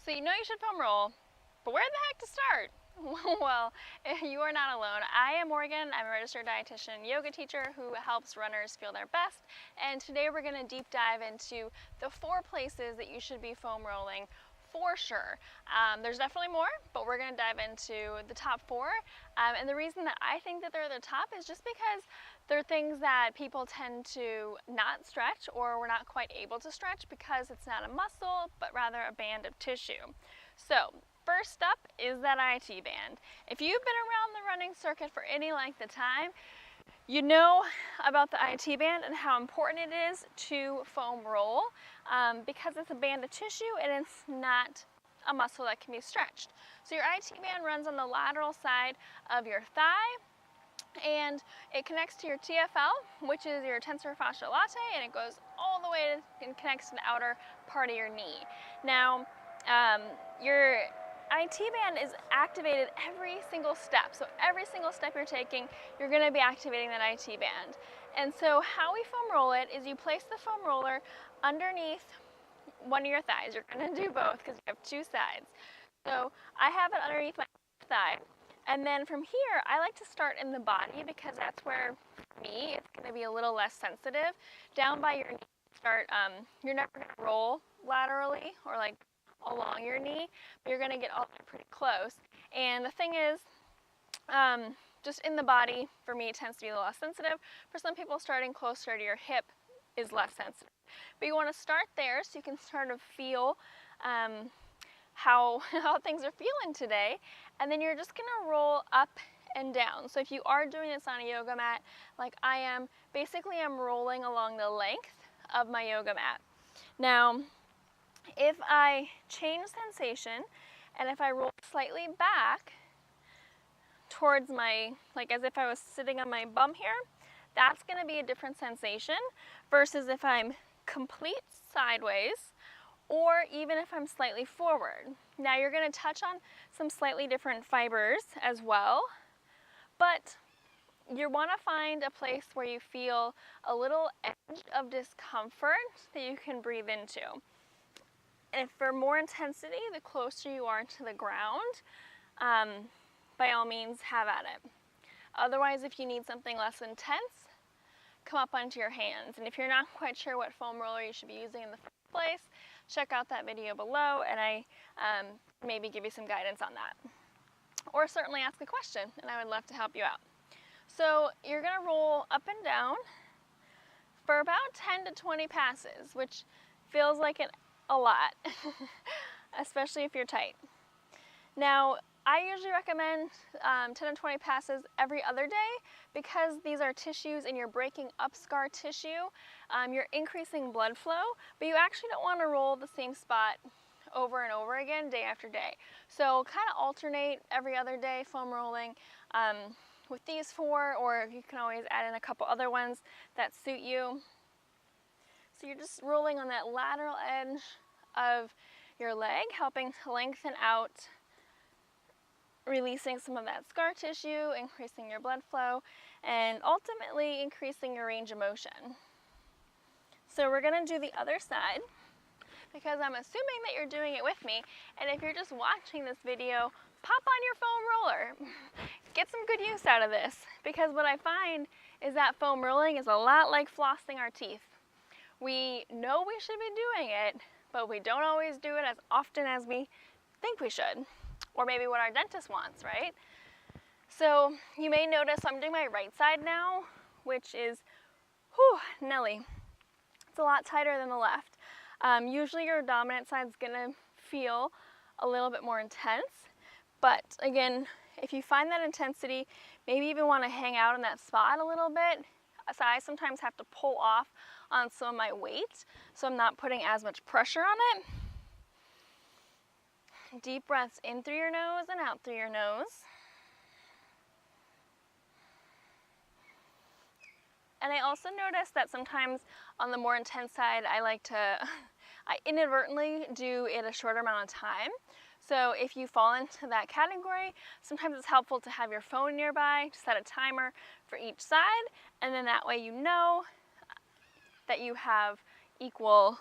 So you know you should foam roll, but where the heck to start? Well, you are not alone. I am Morgan. I'm a registered dietitian yoga teacher who helps runners feel their best. And today we're going to deep dive into the 4 places that you should be foam rolling for sure. There's definitely more, but we're going to dive into the top 4. And the reason that I think that they're the top is just because they're things that people tend to not stretch, or we're not quite able to stretch because it's not a muscle, but rather a band of tissue. So first up is that IT band. If you've been around the running circuit for any length of time, you know about the IT band and how important it is to foam roll because it's a band of tissue and it's not a muscle that can be stretched. So your IT band runs on the lateral side of your thigh, and it connects to your TFL, which is your tensor fasciae latae, and it goes all the way and connects to the outer part of your knee. Now, your IT band is activated every single step. So every single step you're taking, you're going to be activating that IT band. And so how we foam roll it is you place the foam roller underneath one of your thighs. You're going to do both because you have 2 sides. So I have it underneath my thigh. And then from here, I like to start in the body because that's where, for me, it's going to be a little less sensitive. Down by your knee, you're never going to roll laterally or like along your knee, but you're going to get all pretty close. And the thing is, just in the body, for me, it tends to be a little less sensitive. For some people, starting closer to your hip is less sensitive. But you want to start there so you can sort of feel how things are feeling today, and then you're just going to roll up and down. So if you are doing this on a yoga mat like I am, basically I'm rolling along the length of my yoga mat. Now, if I change sensation and if I roll slightly back towards my, like as if I was sitting on my bum here, that's going to be a different sensation versus if I'm complete sideways, or even if I'm slightly forward. Now you're going to touch on some slightly different fibers as well, but you want to find a place where you feel a little edge of discomfort that you can breathe into. And for more intensity, the closer you are to the ground, by all means have at it. Otherwise, if you need something less intense, come up onto your hands. And if you're not quite sure what foam roller you should be using in the first place, check out that video below and I maybe give you some guidance on that. Or certainly ask a question and I would love to help you out. So you're going to roll up and down for about 10 to 20 passes, which feels like a lot, especially if you're tight. Now, I usually recommend 10 to 20 passes every other day because these are tissues and you're breaking up scar tissue. You're increasing blood flow, but you actually don't want to roll the same spot over and over again day after day. So kind of alternate every other day foam rolling with these 4, or you can always add in a couple other ones that suit you. So you're just rolling on that lateral edge of your leg, helping to lengthen out, releasing some of that scar tissue, increasing your blood flow, and ultimately increasing your range of motion. So we're going to do the other side because I'm assuming that you're doing it with me, and if you're just watching this video, pop on your foam roller. Get some good use out of this, because what I find is that foam rolling is a lot like flossing our teeth. We know we should be doing it, but we don't always do it as often as we think we should. Or maybe what our dentist wants, right? So you may notice I'm doing my right side now, which is, whew, Nelly. It's a lot tighter than the left. Usually your dominant side is gonna feel a little bit more intense, but again, if you find that intensity, maybe even want to hang out in that spot a little bit. So I sometimes have to pull off on some of my weight, so I'm not putting as much pressure on it. Deep breaths in through your nose and out through your nose. And I also notice that sometimes on the more intense side, I inadvertently do it a shorter amount of time. So if you fall into that category, sometimes it's helpful to have your phone nearby to set a timer for each side, and then that way you know that you have equal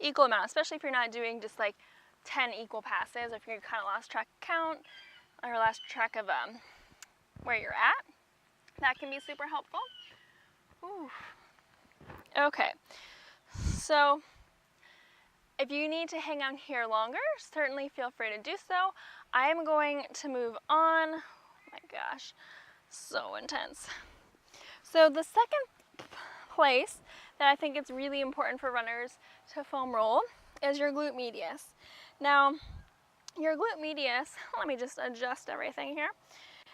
amount, especially if you're not doing just like 10 equal passes, or if you kind of lost track of count or lost track of where you're at, that can be super helpful. Ooh. Okay, so if you need to hang on here longer, certainly feel free to do so. I am going to move on. Oh my gosh, so intense. So the second place that I think it's really important for runners to foam roll is your glute medius. Now, your glute medius, let me just adjust everything here.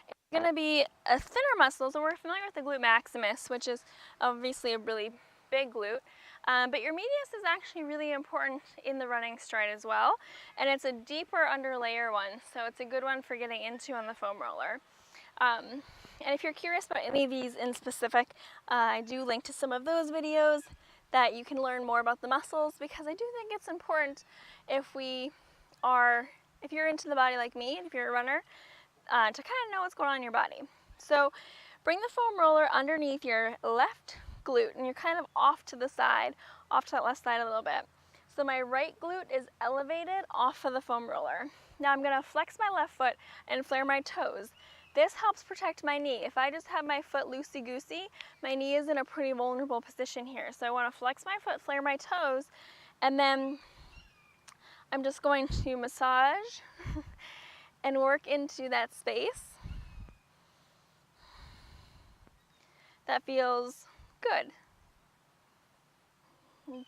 It's going to be a thinner muscle, so we're familiar with the glute maximus, which is obviously a really big glute. But your medius is actually really important in the running stride as well, and it's a deeper underlayer one, so it's a good one for getting into on the foam roller. And if you're curious about any of these in specific, I do link to some of those videos that you can learn more about the muscles, because I do think it's important if you're into the body like me, and if you're a runner, to kind of know what's going on in your body. So bring the foam roller underneath your left glute, and you're kind of off to the side, off to that left side a little bit. So my right glute is elevated off of the foam roller. Now I'm going to flex my left foot and flare my toes. This helps protect my knee. If I just have my foot loosey-goosey, my knee is in a pretty vulnerable position here. So I want to flex my foot, flare my toes, and then I'm just going to massage and work into that space. That feels good.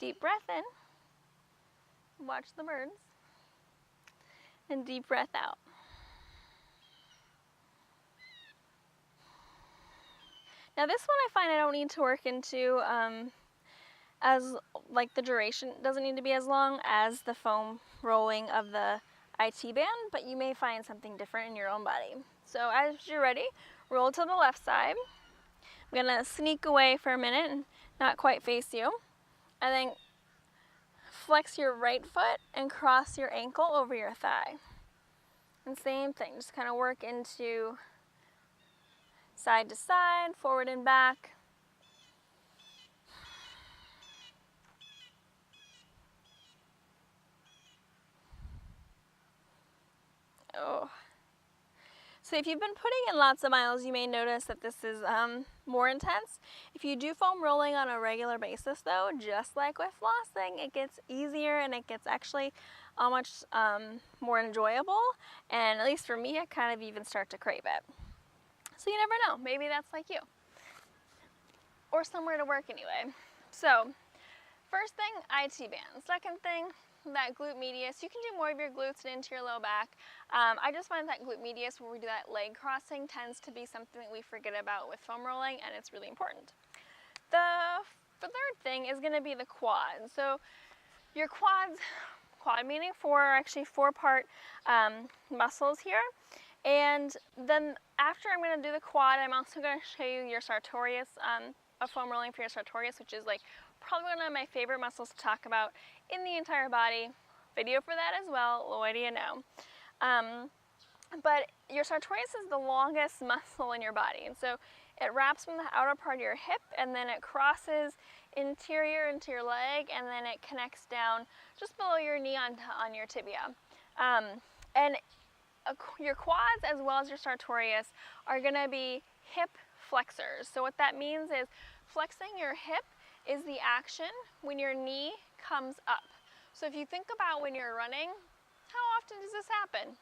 Deep breath in. Watch the birds. And deep breath out. Now this one I find I don't need to work into as like the duration doesn't need to be as long as the foam rolling of the IT band, but you may find something different in your own body. So as you're ready, roll to the left side. I'm gonna sneak away for a minute and not quite face you, and then flex your right foot and cross your ankle over your thigh. And same thing, just kind of work into side to side, forward and back. Oh. So if you've been putting in lots of miles, you may notice that this is more intense. If you do foam rolling on a regular basis though, just like with flossing, it gets easier and it gets actually much more enjoyable. And at least for me, I kind of even start to crave it. So you never know, maybe that's like you. Or somewhere to work anyway. So first thing, IT band. Second thing, that glute medius. You can do more of your glutes and into your low back. I just find that glute medius, where we do that leg crossing, tends to be something that we forget about with foam rolling, and it's really important. The third thing is going to be the quad. So your quads, quad meaning actually four-part muscles here. And then after I'm going to do the quad, I'm also going to show you your sartorius, a foam rolling for your sartorius, which is like probably one of my favorite muscles to talk about in the entire body. Video for that as well, what do you know? But your sartorius is the longest muscle in your body, and so it wraps from the outer part of your hip, and then it crosses interior into your leg, and then it connects down just below your knee on your tibia. And your quads as well as your sartorius are going to be hip flexors. So what that means is flexing your hip is the action when your knee comes up. So if you think about when you're running, how often does this happen?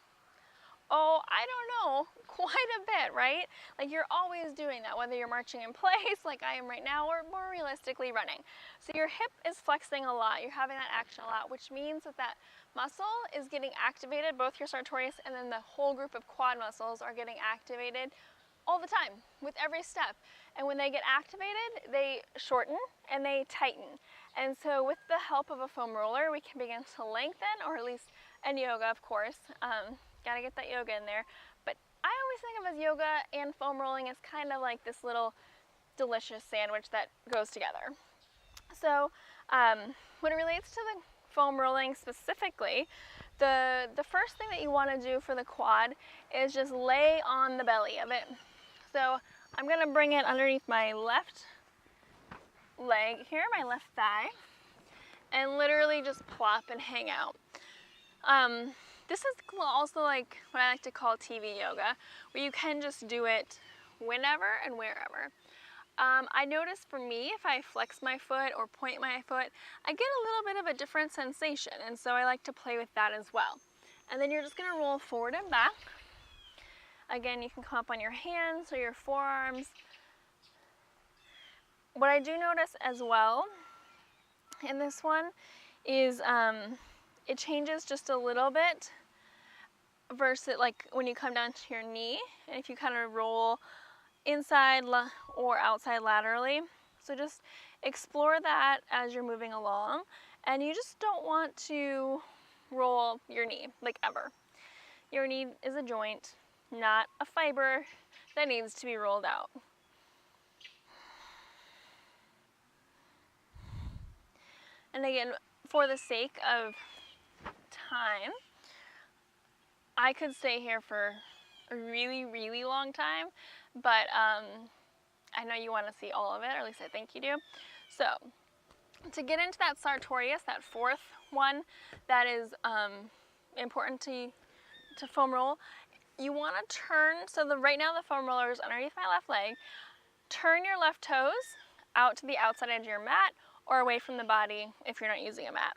Oh, I don't know, quite a bit, right? Like you're always doing that, whether you're marching in place like I am right now, or more realistically running. So your hip is flexing a lot, you're having that action a lot, which means that that muscle is getting activated, both your sartorius and then the whole group of quad muscles are getting activated all the time with every step. And when they get activated, they shorten and they tighten. And so with the help of a foam roller, we can begin to lengthen, or at least in yoga, of course. Gotta get that yoga in there. But I always think of as yoga and foam rolling as kind of like this little delicious sandwich that goes together. So when it relates to the foam rolling specifically, the first thing that you want to do for the quad is just lay on the belly of it. So I'm going to bring it underneath my left leg here, my left thigh, and literally just plop and hang out. This is also like what I like to call TV yoga, where you can just do it whenever and wherever. I notice for me, if I flex my foot or point my foot, I get a little bit of a different sensation, and so I like to play with that as well. And then you're just gonna roll forward and back. Again, you can come up on your hands or your forearms. What I do notice as well in this one is it changes just a little bit versus like when you come down to your knee, and if you kind of roll inside or outside laterally. So just explore that as you're moving along, and you just don't want to roll your knee like ever. Your knee is a joint, not a fiber that needs to be rolled out. And again, for the sake of time, I could stay here for a really, really long time, but I know you want to see all of it, or at least I think you do. So to get into that sartorius, that fourth one that is important to foam roll, you want to turn, so right now the foam roller is underneath my left leg. Turn your left toes out to the outside edge of your mat or away from the body if you're not using a mat.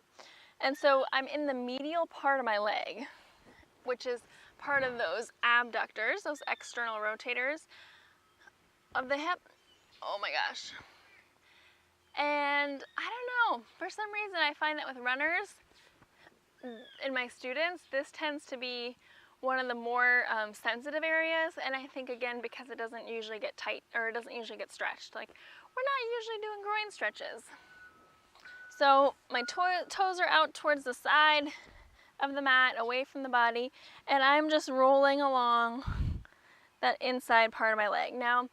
And so I'm in the medial part of my leg, which is part of those abductors, those external rotators of the hip. Oh my gosh. And I don't know, for some reason I find that with runners and my students, this tends to be one of the more sensitive areas, and I think again because it doesn't usually get tight, or it doesn't usually get stretched. Like, we're not usually doing groin stretches. So my toes are out towards the side of the mat, away from the body, and I'm just rolling along that inside part of my leg. Now,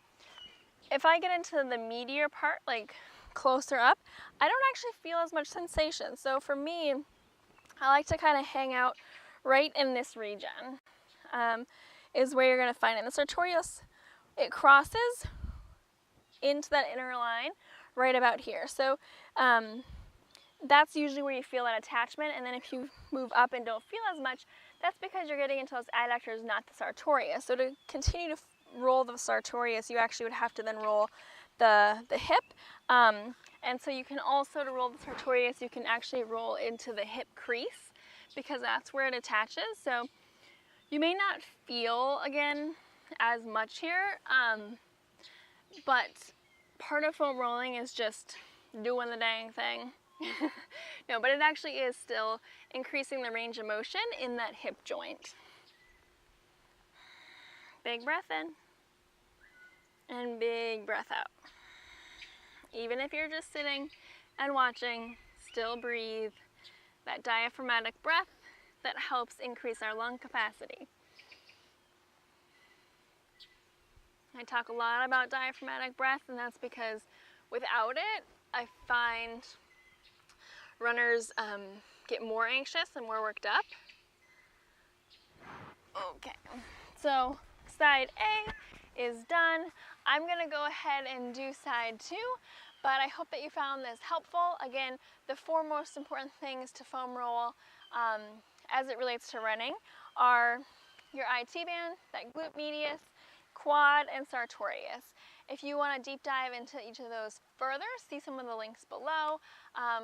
if I get into the meatier part, like closer up, I don't actually feel as much sensation. So for me, I like to kind of hang out right in this region, is where you're going to find it. In the sartorius, it crosses into that inner line right about here. So that's usually where you feel that attachment, and then if you move up and don't feel as much, that's because you're getting into those adductors, not the sartorius. So to continue to roll the sartorius, you actually would have to then roll the hip. And so you can also, to roll the sartorius, you can actually roll into the hip crease, because that's where it attaches. So you may not feel, again, as much here, but part of foam rolling is just doing the dang thing. No, but it actually is still increasing the range of motion in that hip joint. Big breath in, and big breath out. Even if you're just sitting and watching, still breathe. That diaphragmatic breath that helps increase our lung capacity. I talk a lot about diaphragmatic breath, and that's because without it, I find runners get more anxious and more worked up. Okay, so side A is done. I'm gonna go ahead and do side 2, but I hope that you found this helpful. Again, the 4 most important things to foam roll as it relates to running are your IT band, that glute medius, quad, and sartorius. If you want to deep dive into each of those further, see some of the links below.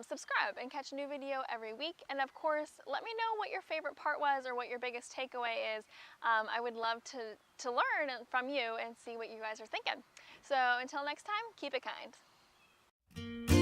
Subscribe and catch a new video every week. And of course, let me know what your favorite part was or what your biggest takeaway is. I would love to learn from you and see what you guys are thinking. So until next time, keep it kind.